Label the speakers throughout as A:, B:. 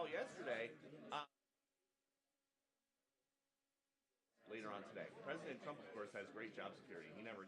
A: saw yesterday, later on today. President Trump, of course, has great job security. He never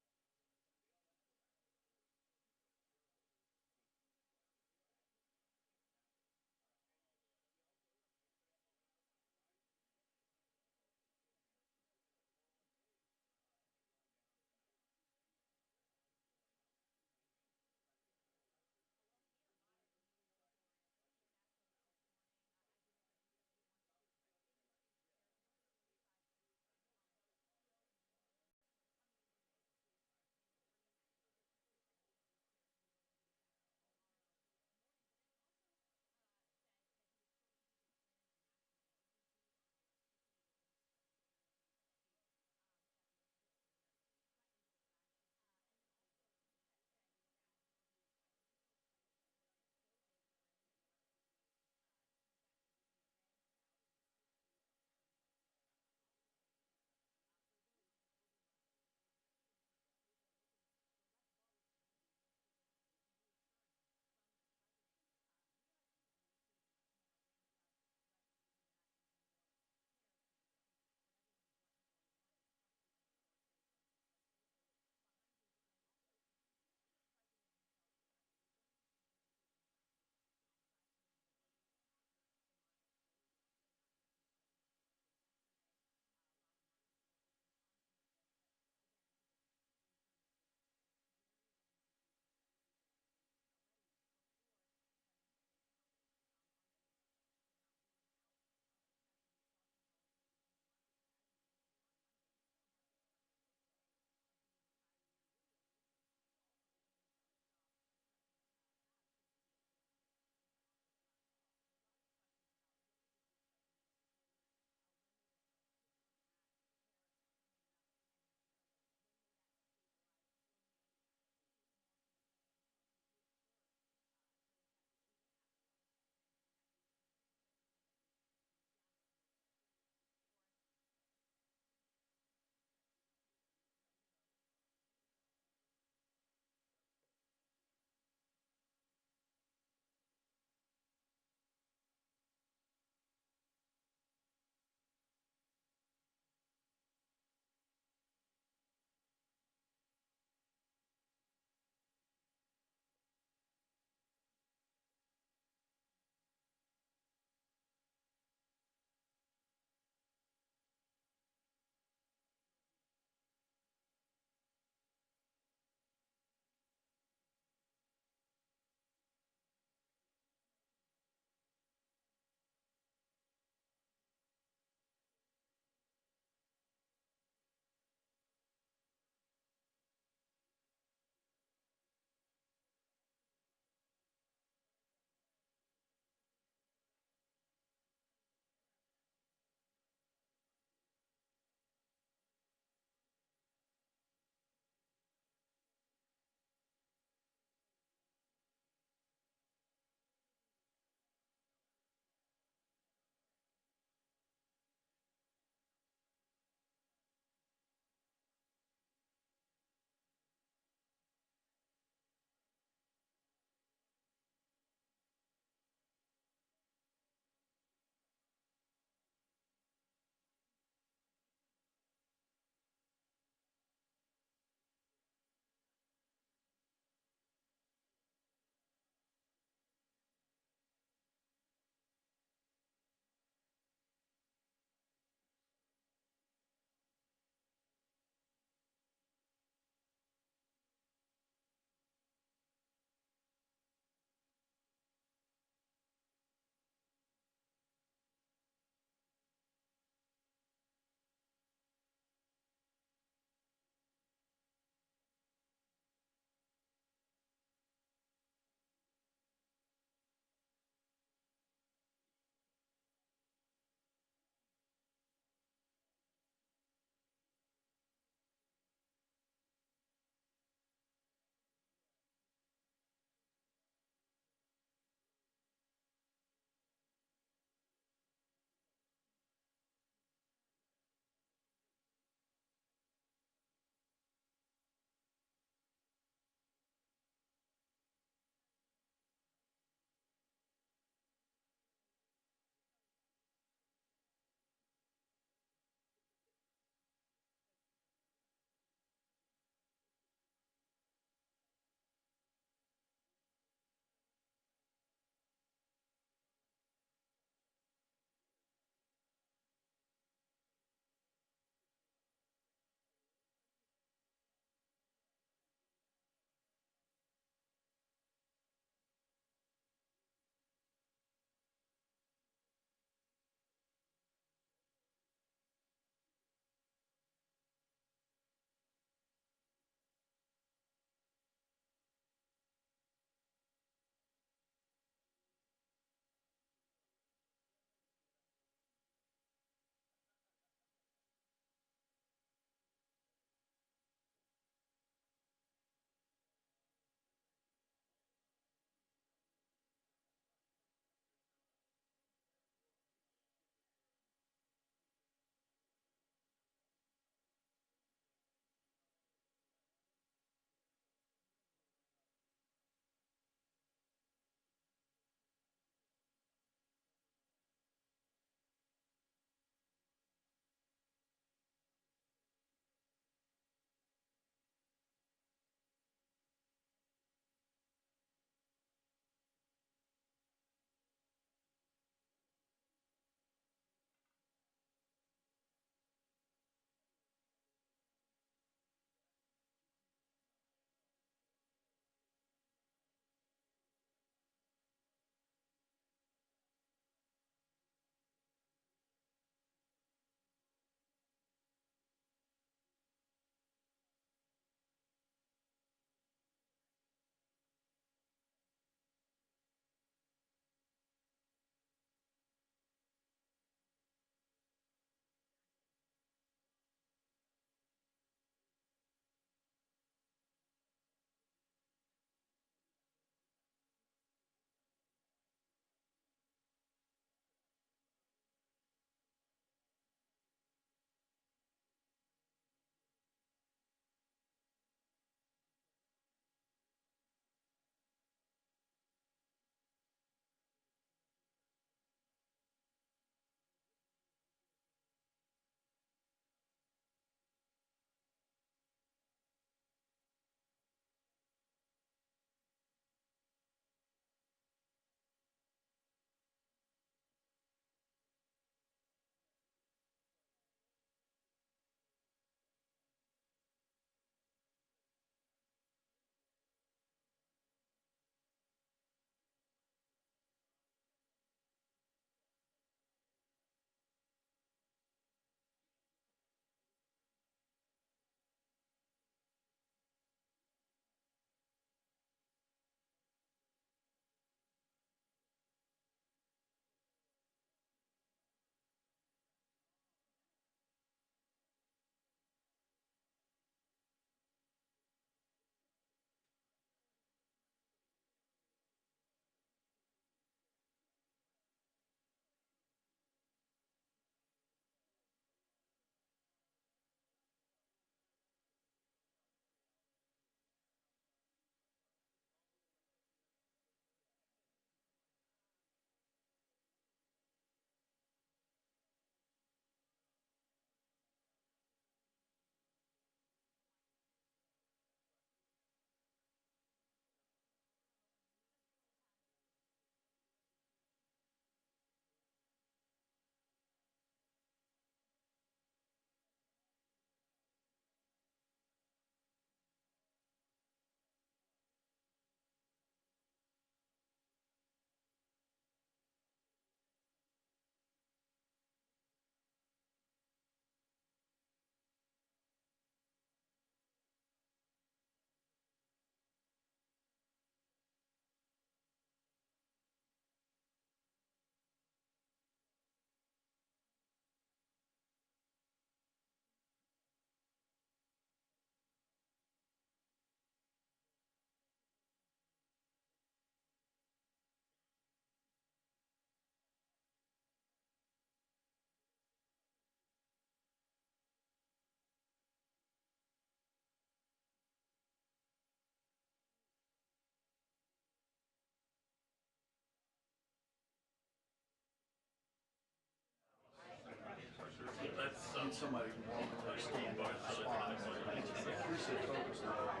B: somebody can walk over and stand on the spot. You're so focused on it.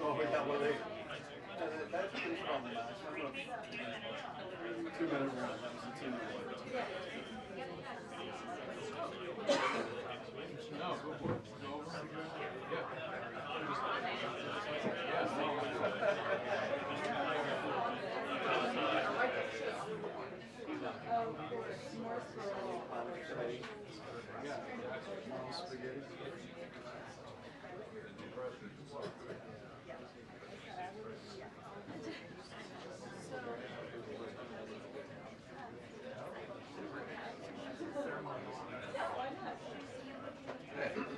B: Oh, yeah, well, that's pretty probably nice. I'm a 2-minute run. That was a 2-minute run.
C: No, go for it. Go over. Yeah.
B: Spaghetti.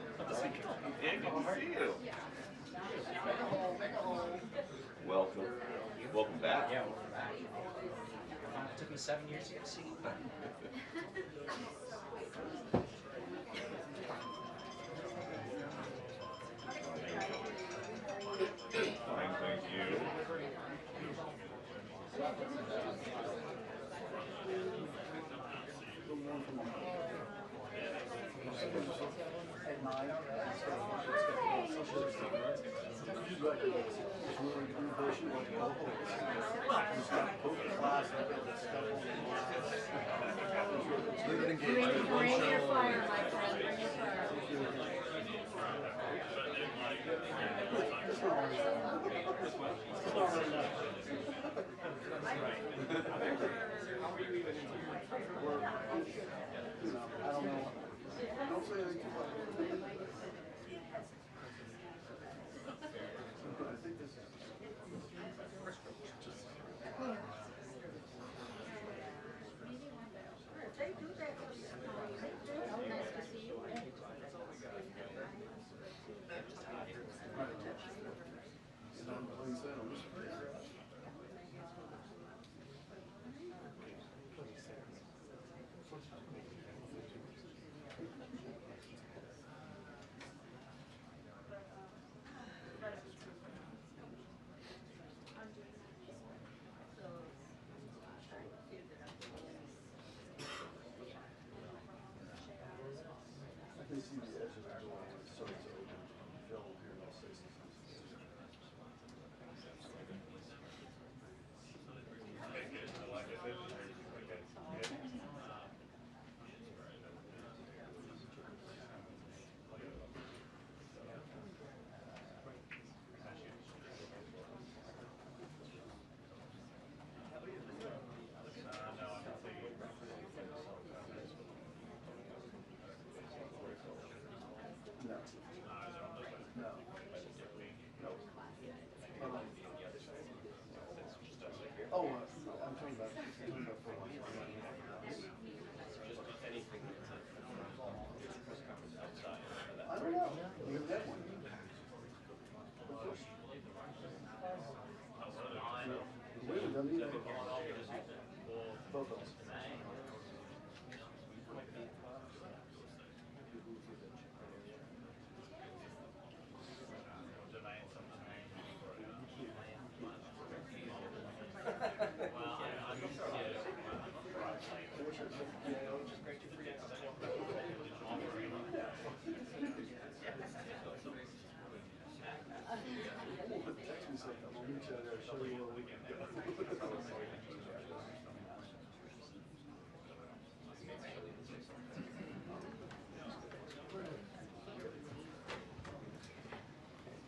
A: Yeah, good to see you. Welcome. Welcome back.
D: Yeah, welcome back. It took me 7 years to get a seat.
A: Fine, thank you.
B: At night, it's really bullshit like he's got poker class and stuff.
E: Bring your fire, my friend. Bring your fire.
B: I don't know. Don't say anything too much. I think this is.
E: They do that. Nice to see you.
B: I can see the edge of the door when it starts to open. Phil will hear those say something. No. No. Oh, I'm talking about for I don't know. You can get one. Really doesn't need it. Both of us.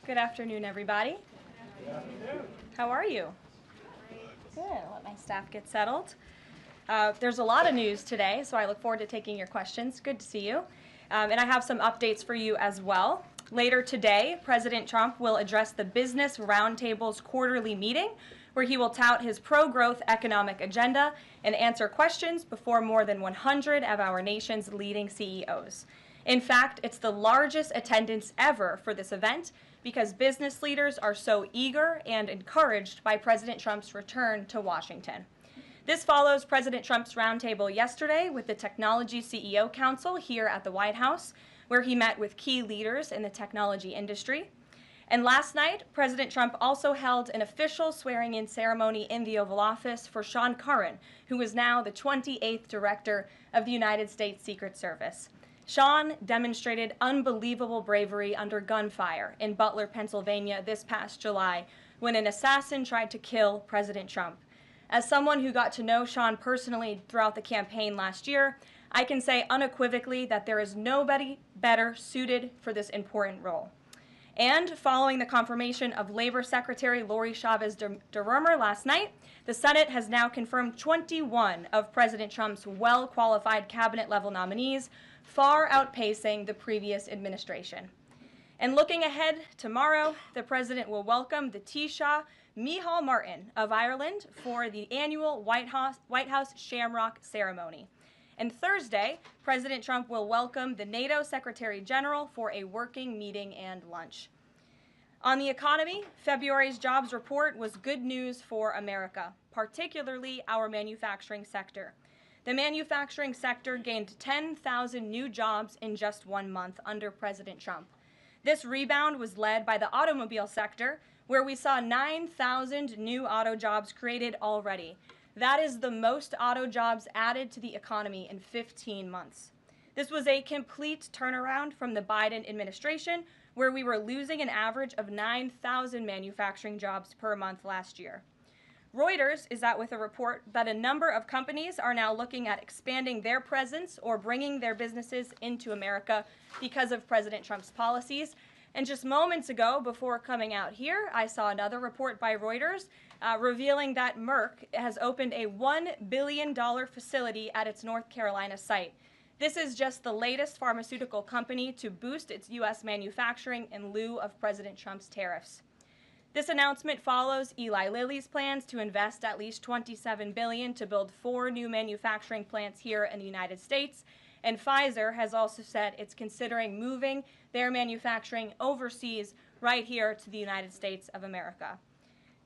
F: Good afternoon, everybody. How are you? Good. I'll let my staff get settled. There's a lot of news today, so I look forward to taking your questions. Good to see you. And I have some updates for you as well. Later today, President Trump will address the Business Roundtable's quarterly meeting, where he will tout his pro-growth economic agenda and answer questions before more than 100 of our nation's leading CEOs. In fact, it's the largest attendance ever for this event because business leaders are so eager and encouraged by President Trump's return to Washington. This follows President Trump's roundtable yesterday with the Technology CEO Council here at the White House, where he met with key leaders in the technology industry. And last night, President Trump also held an official swearing-in ceremony in the Oval Office for Sean Curran, who is now the 28th Director of the United States Secret Service. Sean demonstrated unbelievable bravery under gunfire in Butler, Pennsylvania this past July when an assassin tried to kill President Trump. As someone who got to know Sean personally throughout the campaign last year, I can say unequivocally that there is nobody better suited for this important role. And following the confirmation of Labor Secretary Lori Chavez DeRomer last night, the Senate has now confirmed 21 of President Trump's well-qualified cabinet-level nominees, far outpacing the previous administration. And looking ahead, tomorrow, the president will welcome the Taoiseach Micheál Martin of Ireland for the annual White House Shamrock ceremony. And Thursday, President Trump will welcome the NATO Secretary General for a working meeting and lunch. On the economy, February's jobs report was good news for America, particularly our manufacturing sector. The manufacturing sector gained 10,000 new jobs in just 1 month under President Trump. This rebound was led by the automobile sector, where we saw 9,000 new auto jobs created already. That is the most auto jobs added to the economy in 15 months. This was a complete turnaround from the Biden administration, where we were losing an average of 9,000 manufacturing jobs per month last year. Reuters is out with a report that a number of companies are now looking at expanding their presence or bringing their businesses into America because of President Trump's policies. And just moments ago, before coming out here, I saw another report by Reuters revealing that Merck has opened a $1 billion facility at its North Carolina site. This is just the latest pharmaceutical company to boost its U.S. manufacturing in lieu of President Trump's tariffs. This announcement follows Eli Lilly's plans to invest at least $27 billion to build 4 new manufacturing plants here in the United States, and Pfizer has also said it's considering moving their manufacturing overseas right here to the United States of America.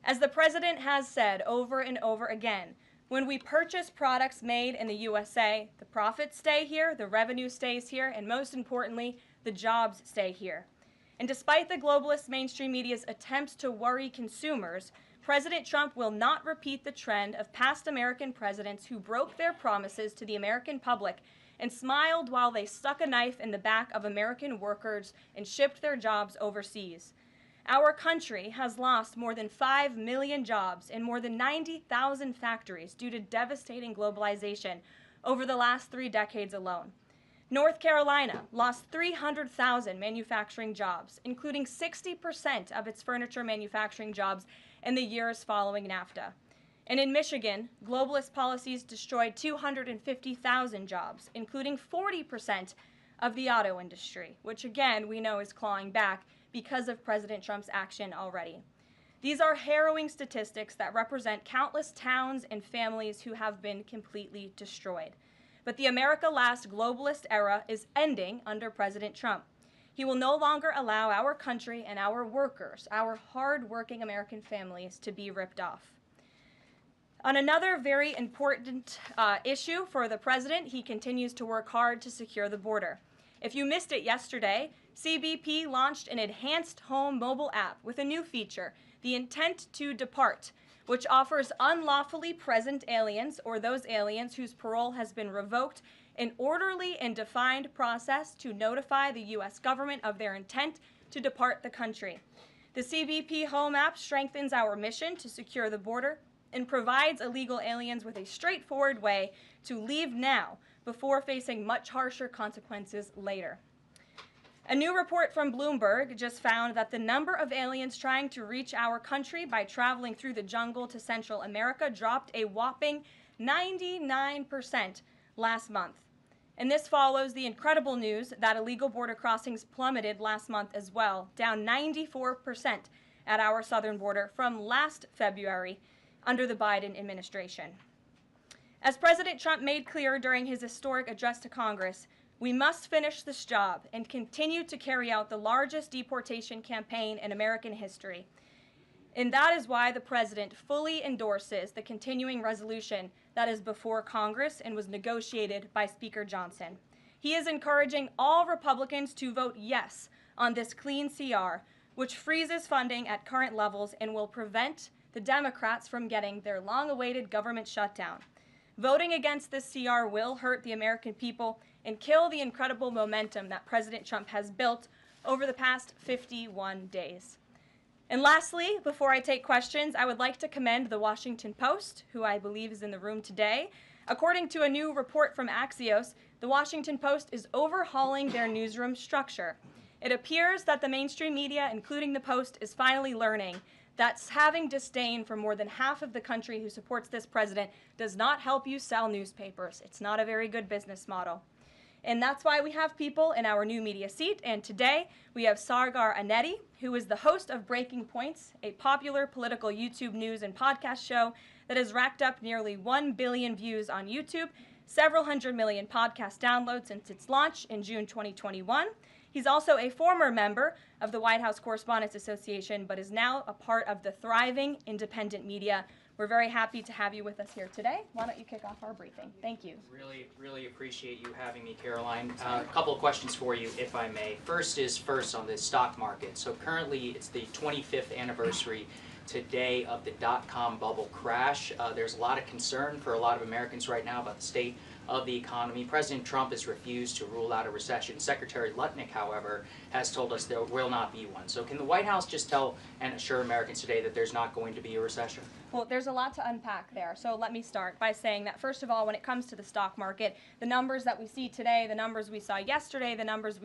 F: As the president has said over and over again, when we purchase products made in the USA, the profits stay here, the revenue stays here, and most importantly, the jobs stay here. And despite the globalist mainstream media's attempts to worry consumers, President Trump will not repeat the trend of past American presidents who broke their promises to the American public and smiled while they stuck a knife in the back of American workers and shipped their jobs overseas. Our country has lost more than 5 million jobs in more than 90,000 factories due to devastating globalization over the last 3 decades alone. North Carolina lost 300,000 manufacturing jobs, including 60% of its furniture manufacturing jobs in the years following NAFTA. And in Michigan, globalist policies destroyed 250,000 jobs, including 40% of the auto industry, which again we know is clawing back because of President Trump's action already. These are harrowing statistics that represent countless towns and families who have been completely destroyed. But the America-last globalist era is ending under President Trump. He will no longer allow our country and our workers, our hard-working American families, to be ripped off. On another very important issue for the president, he continues to work hard to secure the border. If you missed it yesterday, CBP launched an enhanced home mobile app with a new feature, the Intent to Depart, which offers unlawfully present aliens or those aliens whose parole has been revoked an orderly and defined process to notify the U.S. government of their intent to depart the country. The CBP Home app strengthens our mission to secure the border and provides illegal aliens with a straightforward way to leave now before facing much harsher consequences later. A new report from Bloomberg just found that the number of aliens trying to reach our country by traveling through the jungle to Central America dropped a whopping 99% last month. And this follows the incredible news that illegal border crossings plummeted last month as well, down 94% at our southern border from last February under the Biden administration. As President Trump made clear during his historic address to Congress, we must finish this job and continue to carry out the largest deportation campaign in American history. And that is why the president fully endorses the continuing resolution that is before Congress and was negotiated by Speaker Johnson. He is encouraging all Republicans to vote yes on this clean CR, which freezes funding at current levels and will prevent the Democrats from getting their long-awaited government shutdown. Voting against this CR will hurt the American people and kill the incredible momentum that President Trump has built over the past 51 days. And lastly, before I take questions, I would like to commend the Washington Post, who I believe is in the room today. According to a new report from Axios, the Washington Post is overhauling their newsroom structure. It appears that the mainstream media, including the Post, is finally learning that having disdain for more than half of the country who supports this president does not help you sell newspapers. It's not a very good business model. And that's why we have people in our new media seat. And today we have Sargar Anetti, who is the host of Breaking Points, a popular political YouTube news and podcast show that has racked up nearly 1 billion views on YouTube, several hundred million podcast downloads since its launch in June 2021. He's also a former member of the White House Correspondents Association, but is now a part of the thriving independent media. We're very happy to have you with us here today. Why don't you kick off our briefing? Thank you.
D: Really appreciate you having me, Karoline. A couple of questions for you, if I may. First on the stock market. So currently it's the 25th anniversary today of the dot-com bubble crash. There's a lot of concern for a lot of Americans right now about the state of the economy. President Trump has refused to rule out a recession. Secretary Lutnick, however, has told us there will not be one. So can the White House just tell and assure Americans today that there's not going to be a recession?
F: Well, there's a lot to unpack there. So let me start by saying that, first of all, when it comes to the stock market, the numbers that we see today, the numbers we saw yesterday, the numbers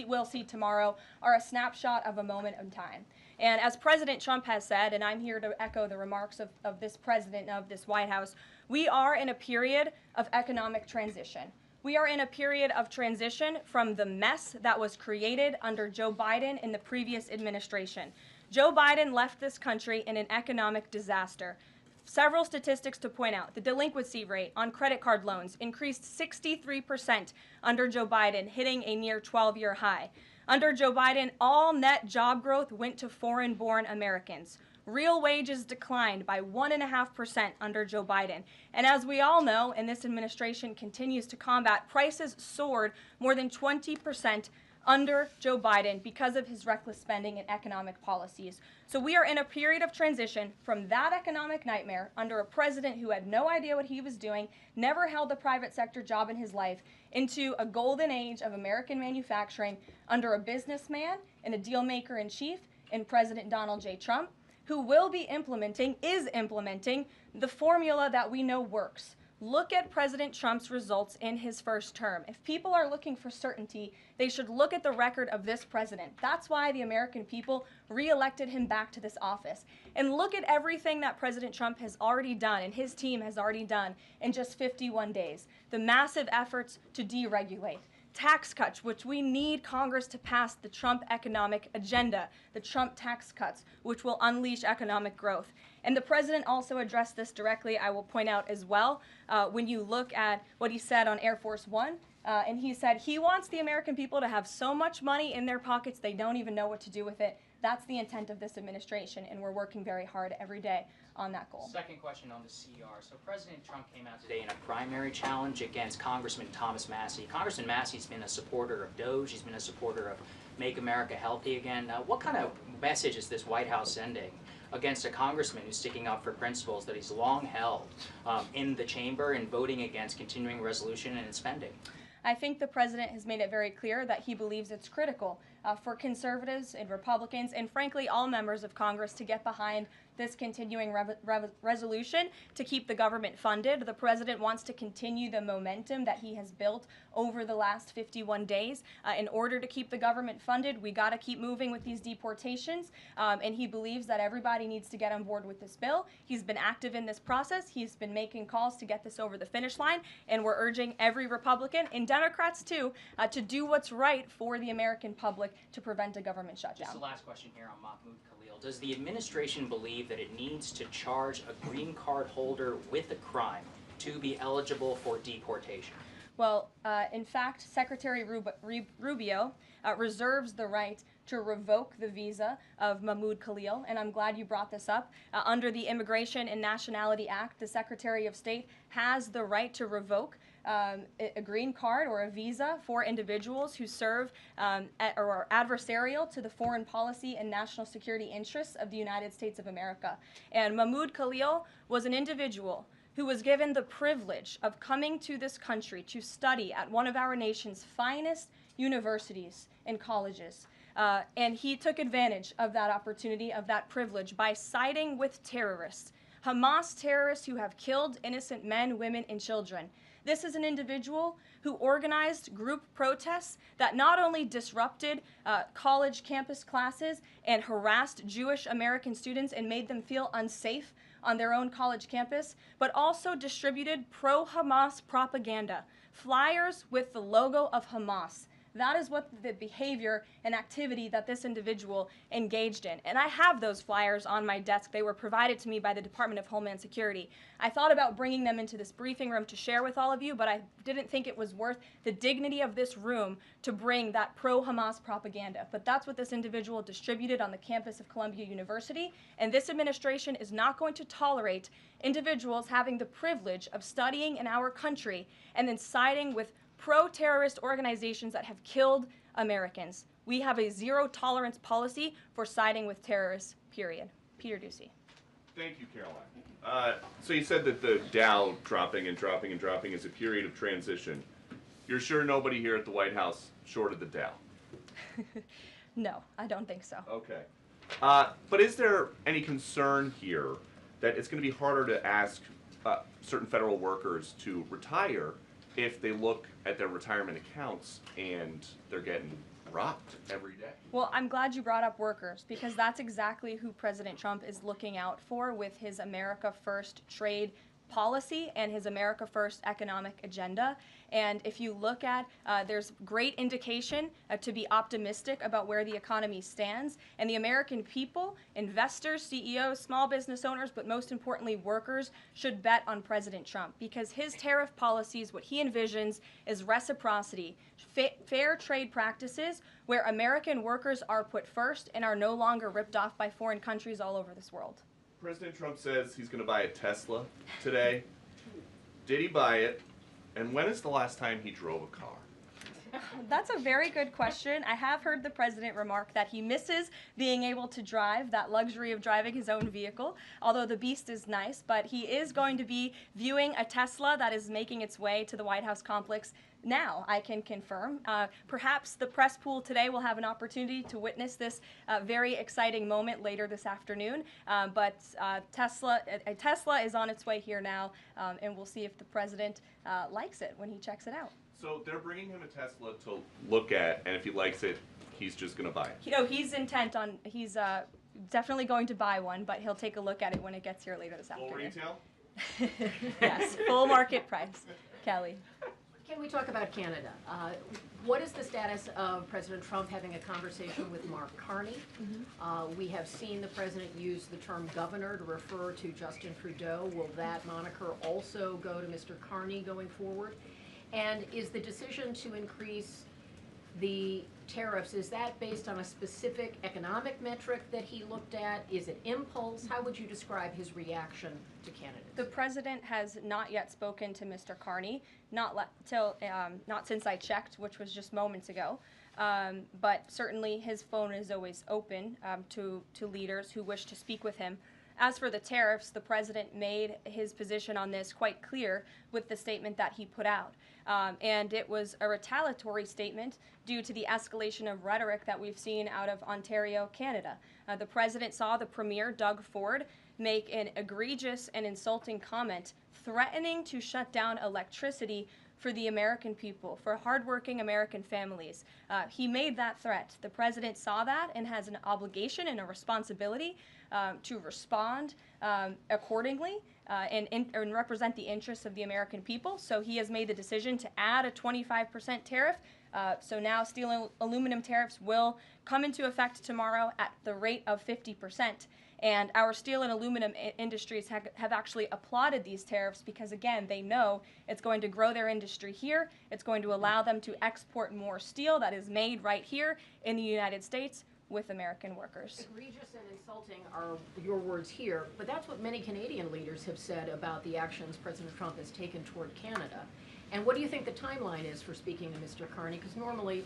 F: we'll see tomorrow are a snapshot of a moment in time. And as President Trump has said, and I'm here to echo the remarks of this president of this White House, we are in a period of economic transition. We are in a period of transition from the mess that was created under Joe Biden in the previous administration. Joe Biden left this country in an economic disaster. Several statistics to point out. The delinquency rate on credit card loans increased 63% under Joe Biden, hitting a near 12-year high. Under Joe Biden, all net job growth went to foreign-born Americans. Real wages declined by 1.5% under Joe Biden. And as we all know, and this administration continues to combat, prices soared more than 20% under Joe Biden because of his reckless spending and economic policies. So we are in a period of transition from that economic nightmare under a president who had no idea what he was doing, never held a private sector job in his life, into a golden age of American manufacturing under a businessman and a deal maker in chief in President Donald J. Trump, who is implementing the formula that we know works. Look at President Trump's results in his first term. If people are looking for certainty, they should look at the record of this president. That's why the American people re-elected him back to this office. And look at everything that President Trump has already done and his team has already done in just 51 days. The massive efforts to deregulate, tax cuts, which we need Congress to pass the Trump economic agenda, the Trump tax cuts, which will unleash economic growth. And the president also addressed this directly, I will point out as well, when you look at what he said on Air Force One, and he said he wants the American people to have so much money in their pockets they don't even know what to do with it. That's the intent of this administration, and we're working very hard every day on that goal.
D: Second question on the CR. So President Trump came out today in a primary challenge against Congressman Thomas Massie. Congressman Massie's been a supporter of DOGE. He's been a supporter of Make America Healthy Again. What kind of message is this White House sending against a congressman who's sticking up for principles that he's long held in the chamber and voting against continuing resolution and spending?
F: I think the president has made it very clear that he believes it's critical for conservatives and Republicans and frankly all members of Congress to get behind this continuing resolution to keep the government funded. The president wants to continue the momentum that he has built over the last 51 days. In order to keep the government funded, we got to keep moving with these deportations, and he believes that everybody needs to get on board with this bill. He's been active in this process. He's been making calls to get this over the finish line, and we're urging every Republican, and Democrats too, to do what's right for the American public to prevent a government shutdown.
D: Just the last question here on Mahmoud Khalil. Does the administration believe that it needs to charge a green card holder with a crime to be eligible for deportation?
F: Well, in fact, Secretary Rubio reserves the right to revoke the visa of Mahmoud Khalil, and I'm glad you brought this up. Under the Immigration and Nationality Act, the Secretary of State has the right to revoke a green card or a visa for individuals who serve or are adversarial to the foreign policy and national security interests of the United States of America. And Mahmoud Khalil was an individual who was given the privilege of coming to this country to study at one of our nation's finest universities and colleges. And he took advantage of that opportunity, of that privilege, by siding with terrorists, Hamas terrorists who have killed innocent men, women, and children. This is an individual who organized group protests that not only disrupted college campus classes and harassed Jewish American students and made them feel unsafe on their own college campus, but also distributed pro-Hamas propaganda, flyers with the logo of Hamas. That is what the behavior and activity that this individual engaged in. And I have those flyers on my desk. They were provided to me by the Department of Homeland Security. I thought about bringing them into this briefing room to share with all of you, but I didn't think it was worth the dignity of this room to bring that pro-Hamas propaganda. But that's what this individual distributed on the campus of Columbia University. And this administration is not going to tolerate individuals having the privilege of studying in our country and then siding with pro-terrorist organizations that have killed Americans. We have a zero-tolerance policy for siding with terrorists, period. Peter Ducey.
A: Thank you, Caroline. So you said that the Dow dropping and dropping and dropping is a period of transition. You're sure nobody here at the White House shorted the Dow?
F: No, I don't think so.
A: Okay. But is there any concern here that it's going to be harder to ask certain federal workers to retire if they look at their retirement accounts and they're getting robbed every day?
F: Well, I'm glad you brought up workers, because that's exactly who President Trump is looking out for with his America First trade policy and his America First economic agenda. And if you look at, there's great indication to be optimistic about where the economy stands. And the American people, investors, CEOs, small business owners, but most importantly workers, should bet on President Trump, because his tariff policies, what he envisions is reciprocity, fair trade practices where American workers are put first and are no longer ripped off by foreign countries all over this world.
A: President Trump says he's going to buy a Tesla today. Did he buy it? And when is the last time he drove a car?
F: That's a very good question. I have heard the president remark that he misses being able to drive, that luxury of driving his own vehicle, although the beast is nice. But he is going to be viewing a Tesla that is making its way to the White House complex now, I can confirm. Perhaps the press pool today will have an opportunity to witness this very exciting moment later this afternoon. But a Tesla is on its way here now, and we'll see if the president likes it when he checks it out.
A: So they're bringing him a Tesla to look at, and if he likes it, he's just going to buy it.
F: You know, he's intent on, he's definitely going to buy one, but he'll take a look at it when it gets here later this afternoon.
A: Full retail?
F: Yes, full market price. Kelly.
G: Can we talk about Canada? What is the status of President Trump having a conversation with Mark Carney? We have seen the president use the term governor to refer to Justin Trudeau. Will that moniker also go to Mr. Carney going forward? And is the decision to increase the tariffs, is that based on a specific economic metric that he looked at? Is it impulse? How would you describe his reaction to candidates?
F: The president has not yet spoken to Mr. Carney, not since I checked, which was just moments ago. But certainly his phone is always open to leaders who wish to speak with him. As for the tariffs, the president made his position on this quite clear with the statement that he put out. And it was a retaliatory statement due to the escalation of rhetoric that we've seen out of Ontario, Canada. The president saw the premier, Doug Ford, make an egregious and insulting comment threatening to shut down electricity for the American people, for hardworking American families. He made that threat. The president saw that and has an obligation and a responsibility to respond accordingly and represent the interests of the American people. So he has made the decision to add a 25% tariff. So now steel and aluminum tariffs will come into effect tomorrow at the rate of 50%. And our steel and aluminum industries have actually applauded these tariffs because, again, they know it's going to grow their industry here. It's going to allow them to export more steel that is made right here in the United States with American workers.
G: Egregious and insulting are your words here, but that's what many Canadian leaders have said about the actions President Trump has taken toward Canada. And what do you think the timeline is for speaking to Mr. Carney? Because normally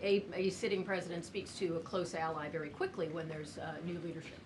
G: a sitting president speaks to a close ally very quickly when there's new leadership.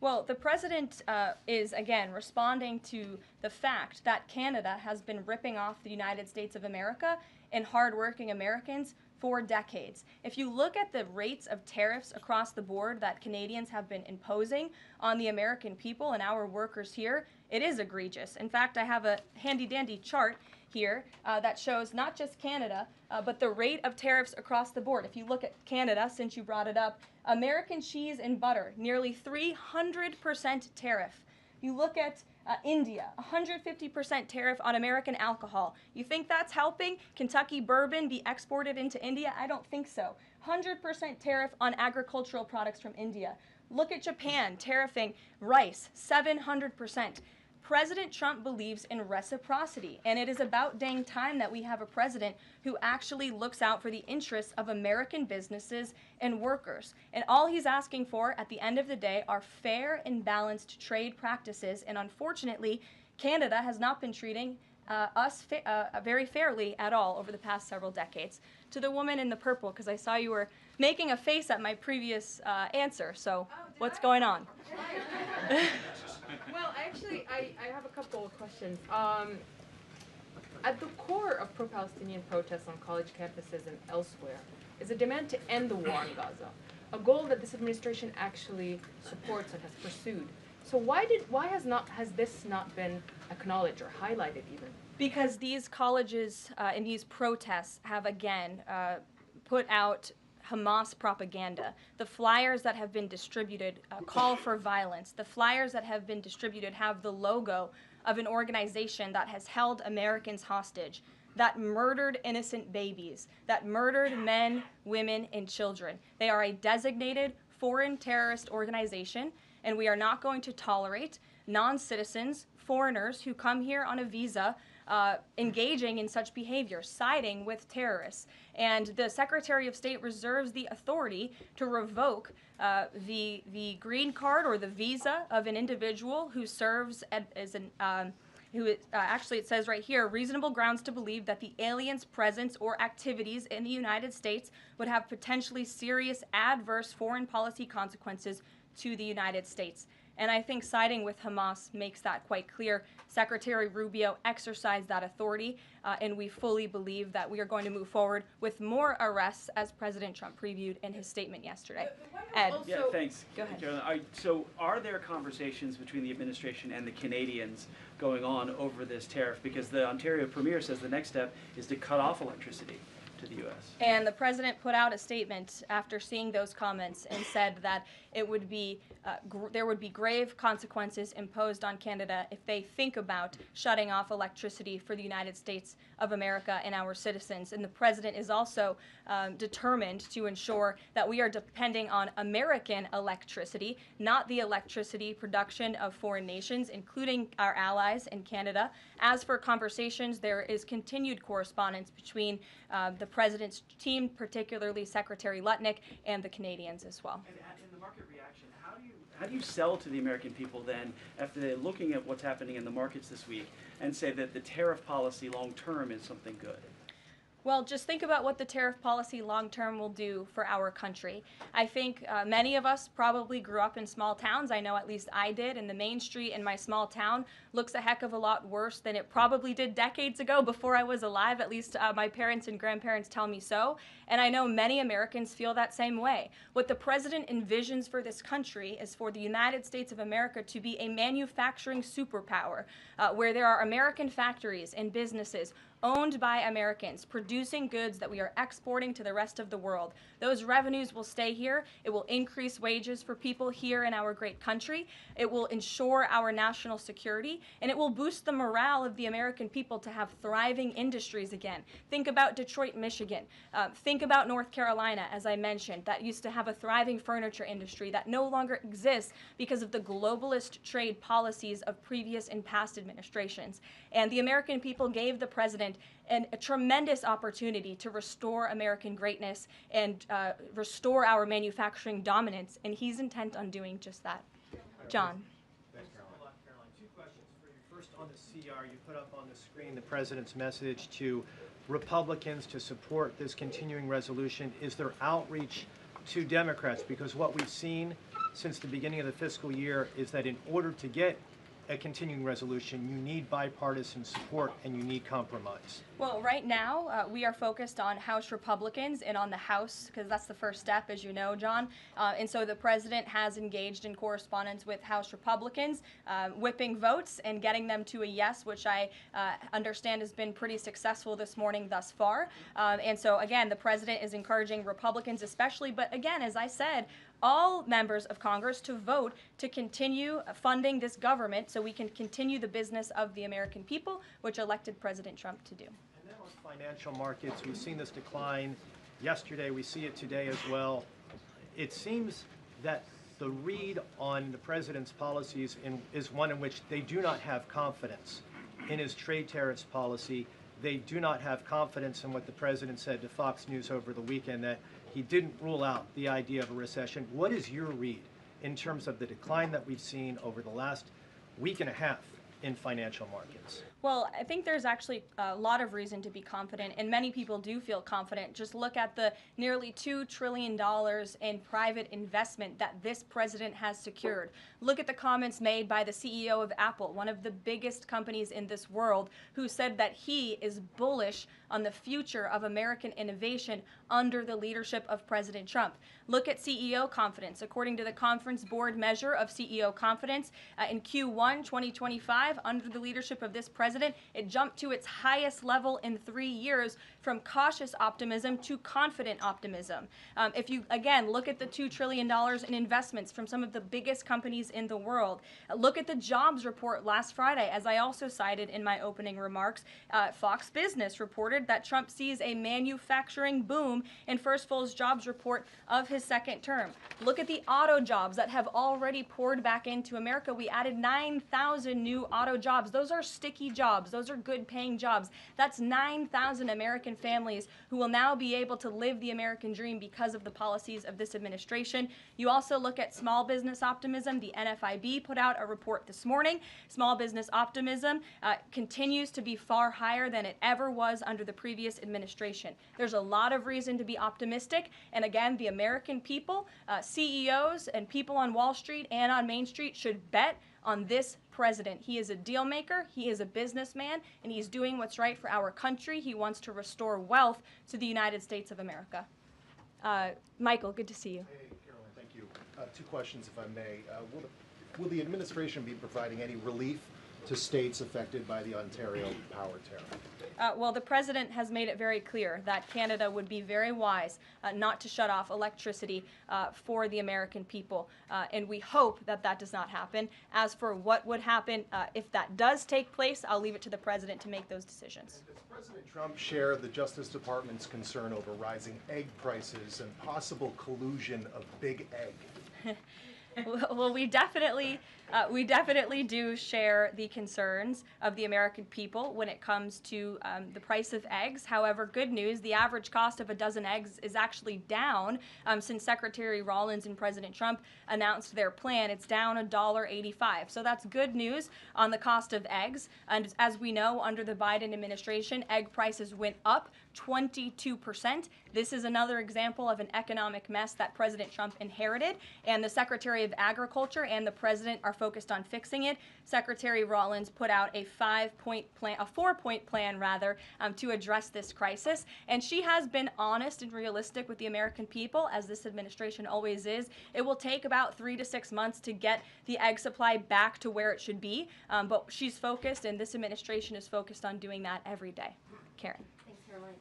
F: Well, the president is, again, responding to the fact that Canada has been ripping off the United States of America and hardworking Americans for decades. If you look at the rates of tariffs across the board that Canadians have been imposing on the American people and our workers here, it is egregious. In fact, I have a handy-dandy chart here that shows not just Canada, but the rate of tariffs across the board. If you look at Canada, since you brought it up, American cheese and butter, nearly 300% tariff. You look at India, 150% tariff on American alcohol. You think that's helping Kentucky bourbon be exported into India? I don't think so. 100% tariff on agricultural products from India. Look at Japan, tariffing rice, 700%. President Trump believes in reciprocity, and it is about dang time that we have a president who actually looks out for the interests of American businesses and workers. And all he's asking for at the end of the day are fair and balanced trade practices, and unfortunately, Canada has not been treating us very fairly at all over the past several decades. To the woman in the purple, because I saw you were making a face at my previous answer, so what's going on?
C: Well, actually, I have a couple of questions. At the core of pro-Palestinian protests on college campuses and elsewhere is a demand to end the war in Gaza, a goal that this administration actually supports and has pursued. So why has this not been acknowledged or highlighted even?
F: Because these colleges and these protests have again put out Hamas propaganda. The flyers that have been distributed call for violence. The flyers that have been distributed have the logo of an organization that has held Americans hostage, that murdered innocent babies, that murdered men, women, and children. They are a designated foreign terrorist organization, and we are not going to tolerate non-citizens, foreigners who come here on a visa engaging in such behavior, siding with terrorists. And the Secretary of State reserves the authority to revoke the green card or the visa of an individual who serves as an actually it says right here, reasonable grounds to believe that the alien's presence or activities in the United States would have potentially serious adverse foreign policy consequences to the United States. And I think siding with Hamas makes that quite clear. Secretary Rubio exercised that authority, and we fully believe that we are going to move forward with more arrests, as President Trump previewed in his statement yesterday. Ed.
H: Yeah, thanks.
F: Go ahead.
H: Caroline. So are there conversations between the administration and the Canadians going on over this tariff? Because the Ontario Premier says the next step is to cut off electricity to the U.S.
F: And the president put out a statement after seeing those comments and said that it would be there would be grave consequences imposed on Canada if they think about shutting off electricity for the United States of America and our citizens. And the president is also determined to ensure that we are depending on American electricity, not the electricity production of foreign nations, including our allies in Canada. As for conversations, there is continued correspondence between the president's team, particularly Secretary Lutnick, and the Canadians as well.
H: And in the market reaction, how do you sell to the American people then, after they're looking at what's happening in the markets this week, and say that the tariff policy long term is something good?
F: Well, just think about what the tariff policy long-term will do for our country. I think many of us probably grew up in small towns. I know at least I did, and the main street in my small town looks a heck of a lot worse than it probably did decades ago before I was alive. At least my parents and grandparents tell me so. And I know many Americans feel that same way. What the president envisions for this country is for the United States of America to be a manufacturing superpower, where there are American factories and businesses owned by Americans, producing goods that we are exporting to the rest of the world. Those revenues will stay here. It will increase wages for people here in our great country. It will ensure our national security, and it will boost the morale of the American people to have thriving industries again. Think about Detroit, Michigan. Think about North Carolina, as I mentioned, that used to have a thriving furniture industry that no longer exists because of the globalist trade policies of previous and past administrations. And the American people gave the president a tremendous opportunity to restore American greatness and restore our manufacturing dominance, and he's intent on doing just that. John.
I: Thanks, Caroline. Two questions. For your First, on the CR, you put up on the screen the president's message to Republicans to support this continuing resolution. Is there outreach to Democrats? Because what we've seen since the beginning of the fiscal year is that in order to get a continuing resolution, you need bipartisan support and you need compromise.
F: Well, right now, we are focused on House Republicans and on the House, because that's the first step, as you know, John. And so the president has engaged in correspondence with House Republicans, whipping votes and getting them to a yes, which I understand has been pretty successful this morning thus far. And so, again, the president is encouraging Republicans especially, but again, as I said, all members of Congress to vote to continue funding this government so we can continue the business of the American people, which elected President Trump to do.
I: And now on financial markets, we've seen this decline yesterday. We see it today as well. It seems that the read on the president's policies is one in which they do not have confidence in his trade tariffs policy. They do not have confidence in what the president said to Fox News over the weekend, that he didn't rule out the idea of a recession. What is your read in terms of the decline that we've seen over the last week and a half in financial markets?
F: Well, I think there's actually a lot of reason to be confident, and many people do feel confident. Just look at the nearly $2 trillion in private investment that this president has secured. Look at the comments made by the CEO of Apple, one of the biggest companies in this world, who said that he is bullish on the future of American innovation under the leadership of President Trump. Look at CEO confidence. According to the Conference Board measure of CEO confidence, in Q1 2025, under the leadership of this president, it jumped to its highest level in 3 years, from cautious optimism to confident optimism. If you, again, look at the $2 trillion in investments from some of the biggest companies in the world, look at the jobs report last Friday, as I also cited in my opening remarks. Fox Business reported that Trump sees a manufacturing boom in first full jobs report of his second term. Look at the auto jobs that have already poured back into America. We added 9,000 new auto jobs. Those are sticky jobs. Those are good paying jobs. That's 9,000 American families who will now be able to live the American dream because of the policies of this administration. You also look at small business optimism. The NFIB put out a report this morning. Small business optimism continues to be far higher than it ever was under the previous administration. There's a lot of reason to be optimistic. And again, the American people, CEOs and people on Wall Street and on Main Street should bet on this president. He is a deal maker, he is a businessman, and he's doing what's right for our country. He wants to restore wealth to the United States of America. Michael, good to see you.
J: Hey, Karoline, thank you. Two questions, if I may. Will the administration be providing any relief to states affected by the Ontario power tariff?
F: Well, the president has made it very clear that Canada would be very wise not to shut off electricity for the American people, and we hope that that does not happen. As for what would happen if that does take place, I'll leave it to the president to make those decisions.
J: Does President Trump share the Justice Department's concern over rising egg prices and possible collusion of big egg?
F: Well, we definitely do share the concerns of the American people when it comes to the price of eggs. However, good news, the average cost of a dozen eggs is actually down since Secretary Rollins and President Trump announced their plan. It's down $1.85. So that's good news on the cost of eggs. And as we know, under the Biden administration, egg prices went up 22%. This is another example of an economic mess that President Trump inherited, and the Secretary of Agriculture and the President are focused on fixing it. Secretary Rollins put out a 4-point plan to address this crisis, and she has been honest and realistic with the American people, as this administration always is. It will take about 3 to 6 months to get the egg supply back to where it should be, but she's focused, and this administration is focused on doing that every day. Karen.
E: Thanks, Caroline.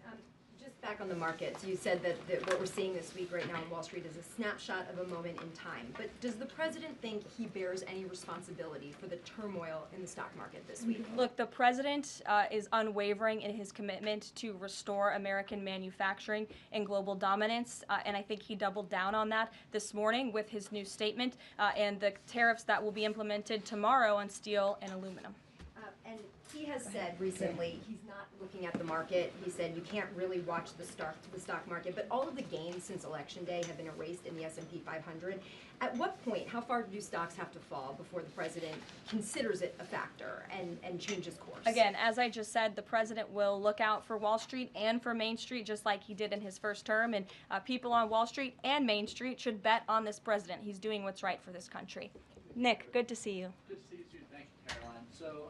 E: Just back on the markets, you said that what we're seeing this week right now on Wall Street is a snapshot of a moment in time. But does the president think he bears any responsibility for the turmoil in the stock market this week?
F: Look, the president is unwavering in his commitment to restore American manufacturing and global dominance, and I think he doubled down on that this morning with his new statement and the tariffs that will be implemented tomorrow on steel and aluminum.
E: And He has said recently he's not looking at the market. He said you can't really watch the stock market, but all of the gains since Election Day have been erased in the S&P 500. At what point, how far do stocks have to fall before the president considers it a factor and changes course?
F: Again, as I just said, the president will look out for Wall Street and for Main Street, just like he did in his first term. And people on Wall Street and Main Street should bet on this president. He's doing what's right for this country. Nick, good to see you.
K: Good to see you too. Thank you, Caroline. So,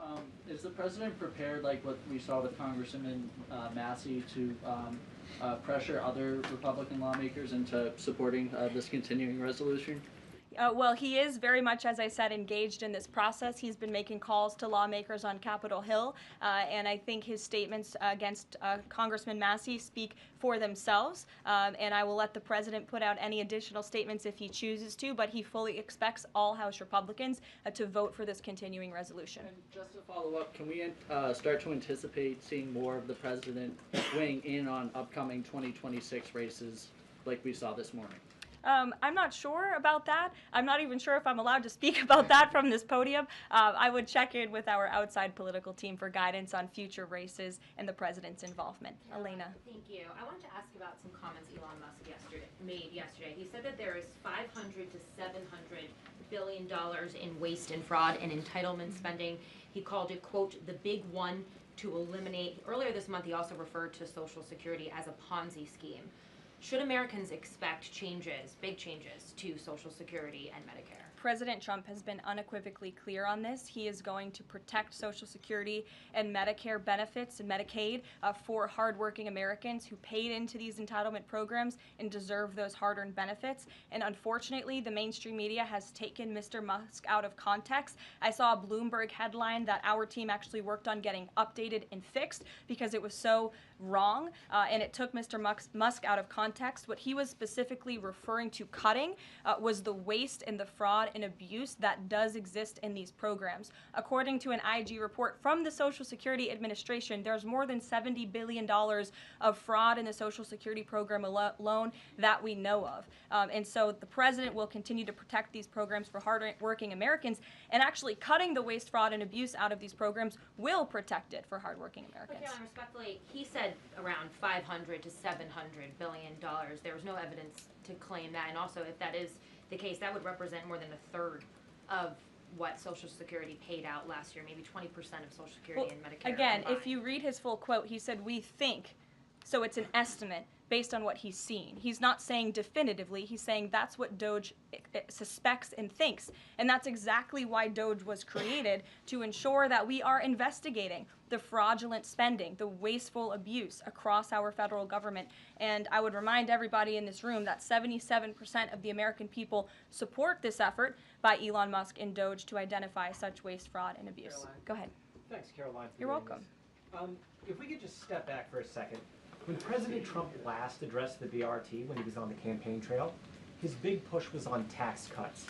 K: is the president prepared, like what we saw with Congressman Massey, to pressure other Republican lawmakers into supporting this continuing resolution?
F: Well, he is very much, as I said, engaged in this process. He's been making calls to lawmakers on Capitol Hill, and I think his statements against Congressman Massey speak for themselves, and I will let the president put out any additional statements if he chooses to, but he fully expects all House Republicans to vote for this continuing resolution.
K: And just to follow up, can we start to anticipate seeing more of the president weighing in on upcoming 2026 races like we saw this morning?
F: I'm not sure about that. I'm not even sure if I'm allowed to speak about that from this podium. I would check in with our outside political team for guidance on future races and the president's involvement. Elena.
L: Thank you. I wanted to ask about some comments Elon Musk made yesterday. He said that there is $500 to $700 billion in waste and fraud and entitlement spending. He called it, quote, the big one to eliminate. Earlier this month, he also referred to Social Security as a Ponzi scheme. Should Americans expect changes, big changes, to Social Security and Medicare?
F: President Trump has been unequivocally clear on this. He is going to protect Social Security and Medicare benefits and Medicaid for hardworking Americans who paid into these entitlement programs and deserve those hard-earned benefits. And unfortunately, the mainstream media has taken Mr. Musk out of context. I saw a Bloomberg headline that our team actually worked on getting updated and fixed because it was so wrong, and it took Mr. Musk out of context. What he was specifically referring to cutting was the waste and the fraud and abuse that does exist in these programs. According to an IG report from the Social Security Administration, there's more than $70 billion of fraud in the Social Security program alone that we know of. And so the president will continue to protect these programs for hard-working Americans, and actually cutting the waste, fraud, and abuse out of these programs will protect it for hardworking Americans.
L: Okay, respectfully, he said around $500 to $700 billion. There was no evidence to claim that, and also if that is the case, that would represent more than a third of what Social Security paid out last year, maybe 20% of Social Security and Medicare.
F: Again,
L: combined.
F: if you read his full quote, he said, "We think," so it's an estimate based on what he's seen. He's not saying definitively, he's saying that's what DOGE suspects and thinks. And that's exactly why DOGE was created, to ensure that we are investigating the fraudulent spending, the wasteful abuse across our federal government. And I would remind everybody in this room that 77% of the American people support this effort by Elon Musk and DOGE to identify such waste, fraud, and abuse.
M: Caroline.
F: Go ahead.
M: Thanks, Caroline.
F: You're welcome.
M: If we could just step back for a second. When President Trump last addressed the BRT when he was on the campaign trail, his big push was on tax cuts.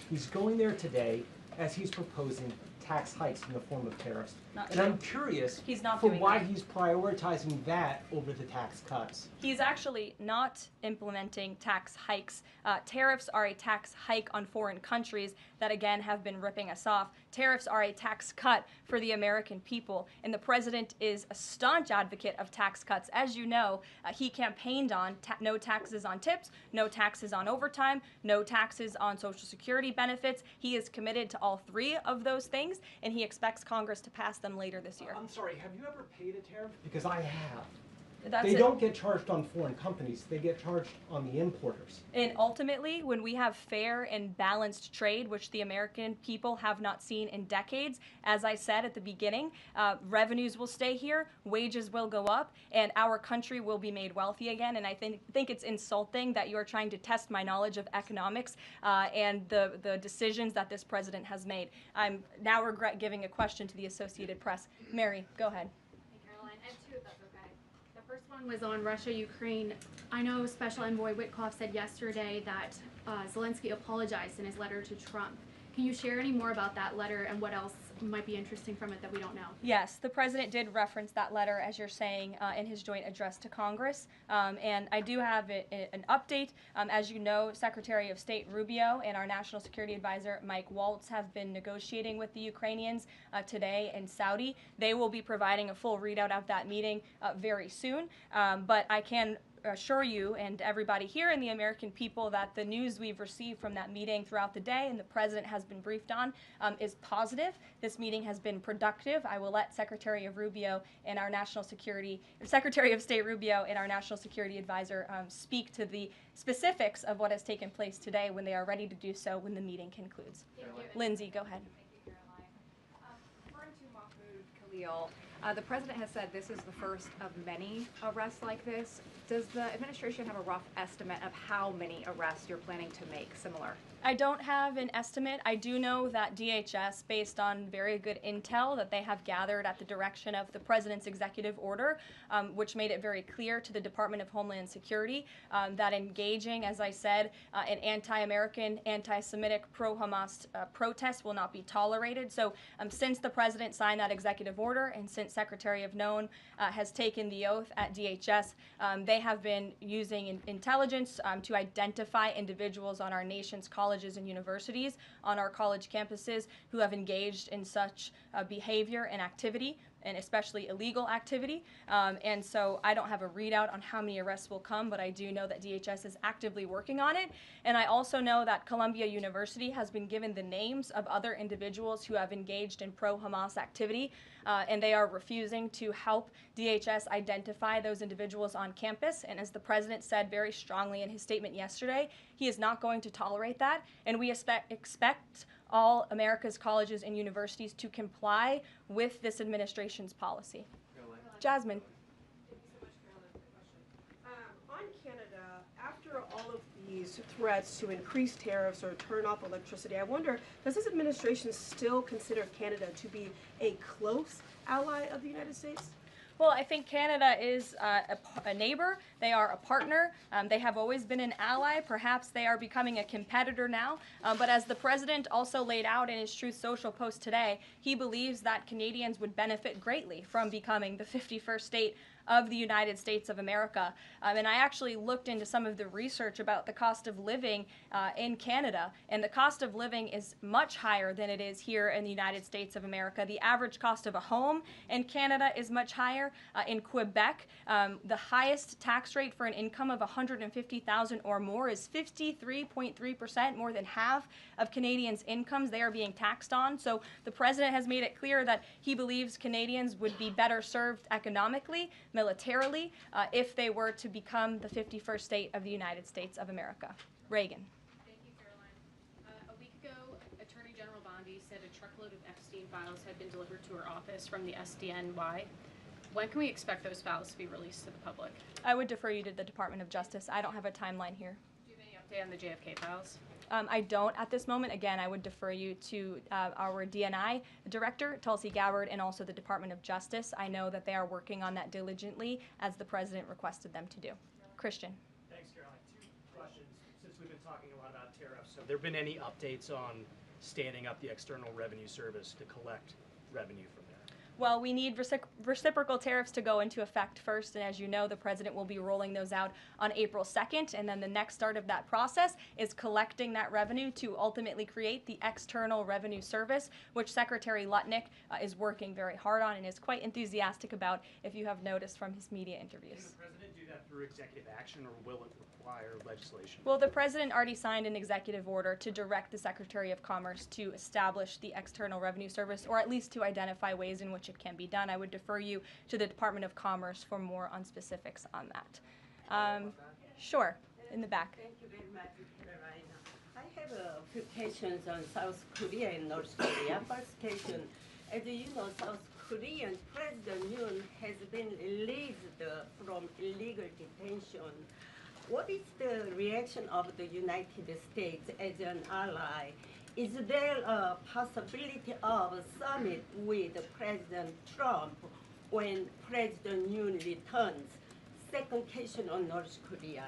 M: He's going there today as he's proposing tax hikes in the form of tariffs. And I'm curious for why he's prioritizing that over the tax cuts.
F: He's actually not implementing tax hikes. Tariffs are a tax hike on foreign countries that, again, have been ripping us off. Tariffs are a tax cut for the American people, and the president is a staunch advocate of tax cuts. As you know, he campaigned on no taxes on tips, no taxes on overtime, no taxes on Social Security benefits. He is committed to all three of those things, and he expects Congress to pass them later this year.
M: I'm sorry, have you ever paid a tariff? Because I have.
F: That's
M: they don't get charged on foreign companies, they get charged on the importers.
F: And ultimately, when we have fair and balanced trade, which the American people have not seen in decades, as I said at the beginning, revenues will stay here, wages will go up, and our country will be made wealthy again. And I think it's insulting that you are trying to test my knowledge of economics and the decisions that this president has made. I'm now regret giving a question to the Associated Press. Mary, go ahead.
N: Hey, Caroline, I have two, if that's okay. The first one was on Russia, Ukraine. I know Special Envoy Witkoff said yesterday that Zelensky apologized in his letter to Trump. Can you share any more about that letter and what else might be interesting from it that we don't know?
F: Yes, the president did reference that letter, as you're saying, in his joint address to Congress. And I do have an update. As you know, Secretary of State Rubio and our National Security Advisor Mike Waltz have been negotiating with the Ukrainians today in Saudi. They will be providing a full readout of that meeting very soon. But I can assure you and everybody here and the American people that the news we've received from that meeting throughout the day and the president has been briefed on is positive. This meeting has been productive. I will let Secretary of State Rubio and our National Security Advisor speak to the specifics of what has taken place today when they are ready to do so when the meeting concludes. Lindsay, go ahead.
O: Referring to Mahmoud Khalil, the president has said this is the first of many arrests like this. Does the administration have a rough estimate of how many arrests you're planning to make similar?
F: I don't have an estimate. I do know that DHS, based on very good intel that they have gathered at the direction of the president's executive order, which made it very clear to the Department of Homeland Security that engaging, as I said, in anti-American, anti-Semitic, pro-Hamas protests will not be tolerated. So since the president signed that executive order and since Secretary of Known has taken the oath at DHS, they have been using intelligence to identify individuals on our nation's colleges and universities, on our college campuses, who have engaged in such behavior and activity, and especially illegal activity. And so I don't have a readout on how many arrests will come, but I do know that DHS is actively working on it. And I also know that Columbia University has been given the names of other individuals who have engaged in pro-Hamas activity, and they are refusing to help DHS identify those individuals on campus. And as the president said very strongly in his statement yesterday, he is not going to tolerate that, and we expect all America's colleges and universities to comply with this administration's policy. Jasmine.
P: Thank you so much, Caroline, for the question. On Canada, after all of these threats to increase tariffs or turn off electricity, I wonder, does this administration still consider Canada to be a close ally of the United States?
F: Well, I think Canada is a neighbor. They are a partner. They have always been an ally. Perhaps they are becoming a competitor now. But as the president also laid out in his Truth Social post today, he believes that Canadians would benefit greatly from becoming the 51st state of the United States of America. And I actually looked into some of the research about the cost of living in Canada, and the cost of living is much higher than it is here in the United States of America. The average cost of a home in Canada is much higher. In Quebec, the highest tax rate for an income of $150,000 or more is 53.3%, more than half of Canadians' incomes they are being taxed on. So the president has made it clear that he believes Canadians would be better served economically, militarily, if they were to become the 51st state of the United States of America. Reagan.
Q: Thank you, Caroline. A week ago, Attorney General Bondi said a truckload of Epstein files had been delivered to her office from the SDNY. When can we expect those files to be released to the public?
F: I would defer you to the Department of Justice. I don't have a timeline here.
Q: Do you have any update on the JFK files?
F: I don't at this moment. Again, I would defer you to our DNI director, Tulsi Gabbard, and also the Department of Justice. I know that they are working on that diligently, as the president requested them to do. Christian.
M: Thanks, Caroline. Two questions. Since we've been talking a lot about tariffs, have there been any updates on standing up the External Revenue Service to collect revenue from there?
F: Well, we need reciprocal tariffs to go into effect first, and as you know, the president will be rolling those out on April 2nd, and then the next start of that process is collecting that revenue to ultimately create the External Revenue Service, which Secretary Lutnick is working very hard on and is quite enthusiastic about, if you have noticed from his media interviews.
M: Can the president do that through executive action, or will it require legislation?
F: Well, the president already signed an executive order to direct the Secretary of Commerce to establish the External Revenue Service, or at least to identify ways in which it can be done. I would defer you to the Department of Commerce for more on specifics on that. Sure, in the back.
R: Thank you very much, Caroline. I have a few questions on South Korea and North Korea. First question, as you know, South Korean President Yoon has been released from illegal detention. What is the reaction of the United States as an ally? Is there a possibility of a summit with President Trump when President Yoon returns? Second question on North Korea.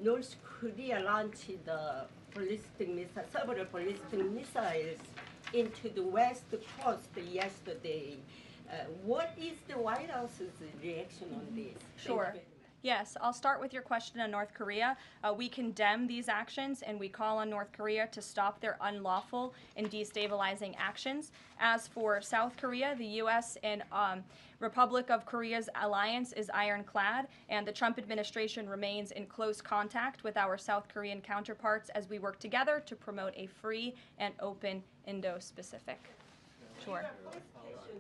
R: North Korea launched the several ballistic missiles into the West Coast yesterday. What is the White House's reaction on this?
F: Sure. Yes, I'll start with your question on North Korea. We condemn these actions and we call on North Korea to stop their unlawful and destabilizing actions. As for South Korea, the U.S. and Republic of Korea's alliance is ironclad, and the Trump administration remains in close contact with our South Korean counterparts as we work together to promote a free and open Indo-Pacific. Sure.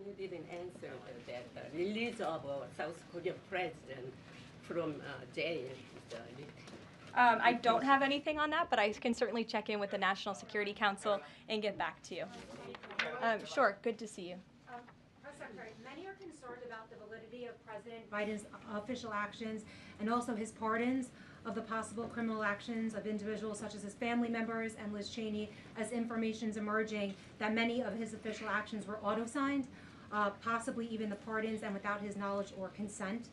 R: You didn't answer that release of a South Korean president from jail.
F: I don't have anything on that, but I can certainly check in with the National Security Council and get back to you. Sure, good to see you.
S: Press Secretary, many are concerned about the validity of President Biden's official actions and also his pardons of the possible criminal actions of individuals such as his family members and Liz Cheney, as information is emerging that many of his official actions were auto-signed, possibly even the pardons, and without his knowledge or consent.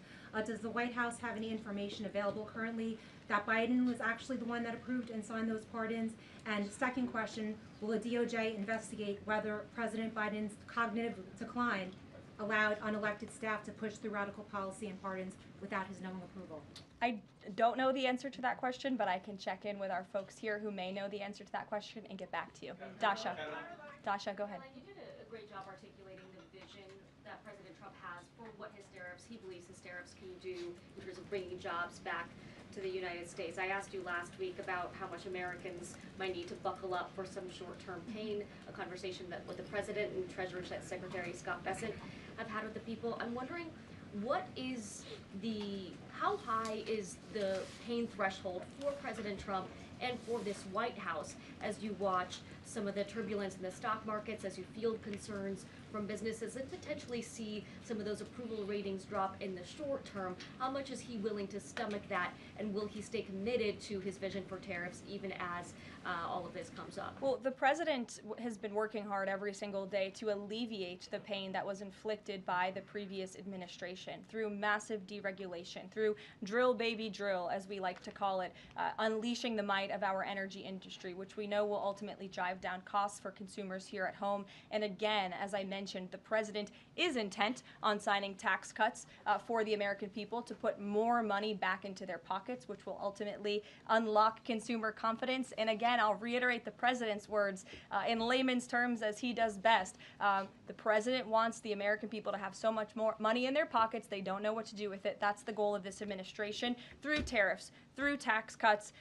S: Does the White House have any information available currently that Biden was actually the one that approved and signed those pardons? And second question, will the DOJ investigate whether President Biden's cognitive decline allowed unelected staff to push through radical policy and pardons without his knowing approval?
F: I don't know the answer to that question, but I can check in with our folks here who may know the answer to that question and get back to you. Dasha. Dasha, go ahead.
L: Karoline, you did a great job articulating the vision that President Trump has for what his tariffs, he believes his tariffs can do in terms of bringing jobs back to the United States. I asked you last week about how much Americans might need to buckle up for some short-term pain, a conversation that with the President and Treasury Secretary Scott Bessent have had with the people. I'm wondering, how high is the pain threshold for President Trump and for this White House as you watch some of the turbulence in the stock markets, as you field concerns from businesses and potentially see some of those approval ratings drop in the short term? How much is he willing to stomach that, and will he stay committed to his vision for tariffs even as all of this comes up?
F: Well, the president has been working hard every single day to alleviate the pain that was inflicted by the previous administration through massive deregulation, through drill baby drill, as we like to call it, unleashing the might of our energy industry, which we know will ultimately drive down costs for consumers here at home. And again, as I mentioned, the president is intent on signing tax cuts for the American people to put more money back into their pockets, which will ultimately unlock consumer confidence. And again, I'll reiterate the president's words in layman's terms as he does best. The president wants the American people to have so much more money in their pockets, they don't know what to do with it. That's the goal of this administration, through tariffs, through tax cuts,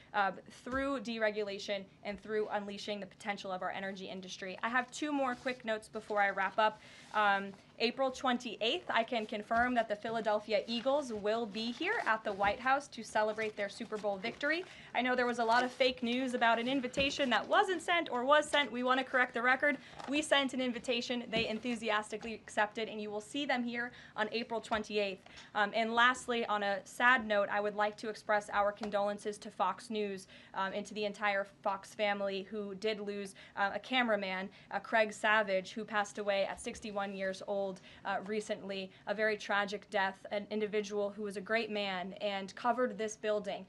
F: through deregulation, and through unleashing the potential of our energy industry. I have two more quick notes before I wrap up. April 28th, I can confirm that the Philadelphia Eagles will be here at the White House to celebrate their Super Bowl victory. I know there was a lot of fake news about an invitation that wasn't sent or was sent. We want to correct the record. We sent an invitation. They enthusiastically accepted, and you will see them here on April 28th. And lastly, on a sad note, I would like to express our condolences to Fox News and to the entire Fox family who did lose a cameraman, Craig Savage, who passed away at 61 years old recently. A very tragic death, an individual who was a great man and covered this building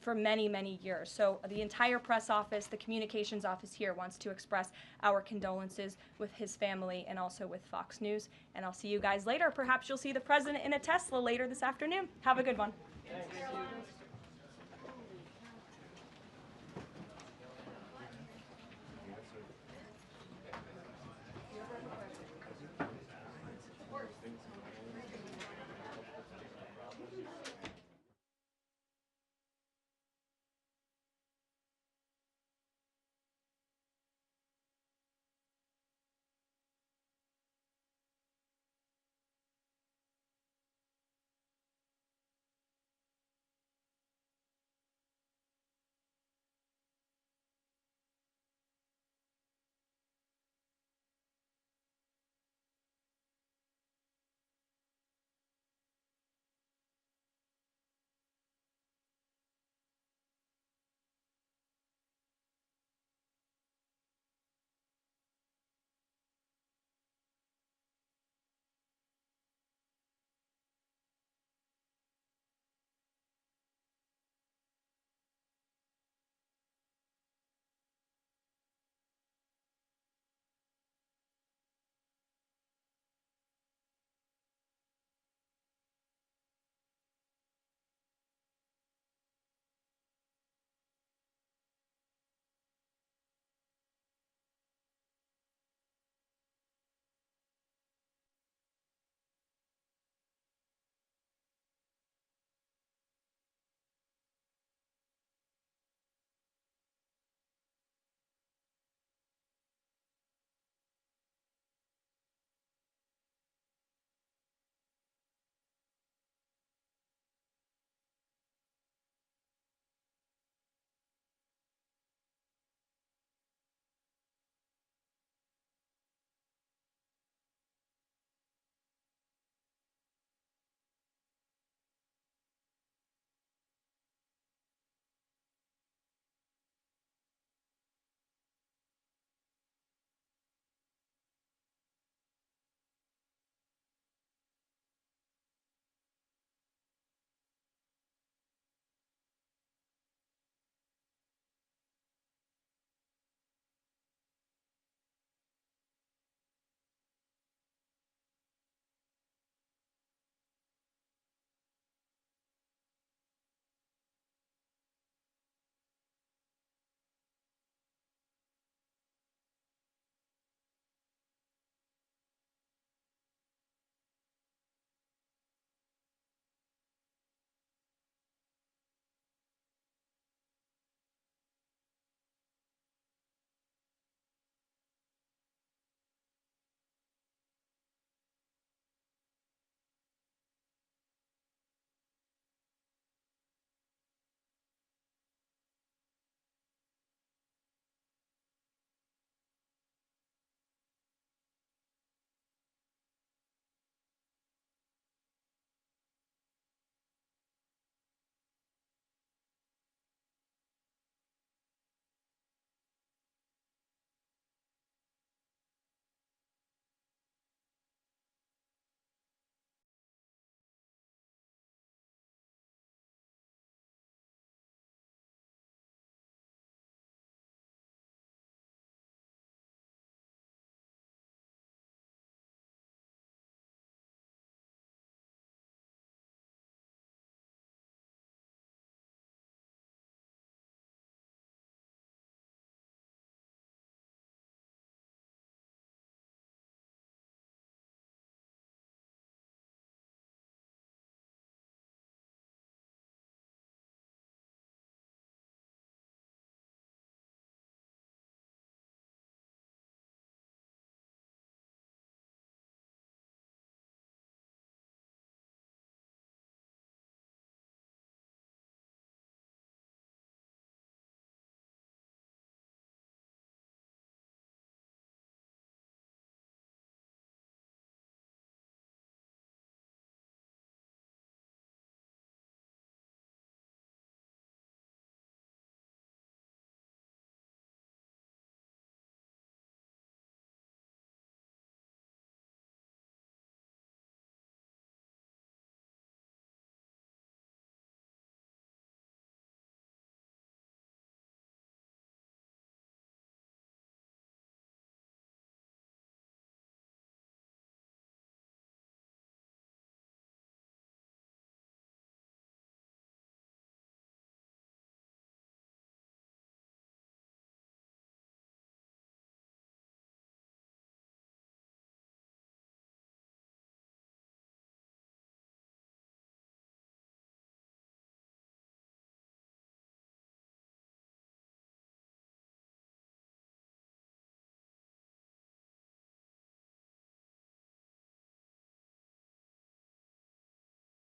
F: for many, many years. So the entire press office, the communications office here wants to express our condolences with his family and also with Fox News. And I'll see you guys later. Perhaps you'll see the president in a Tesla later this afternoon. Have a good one.
H: Thanks.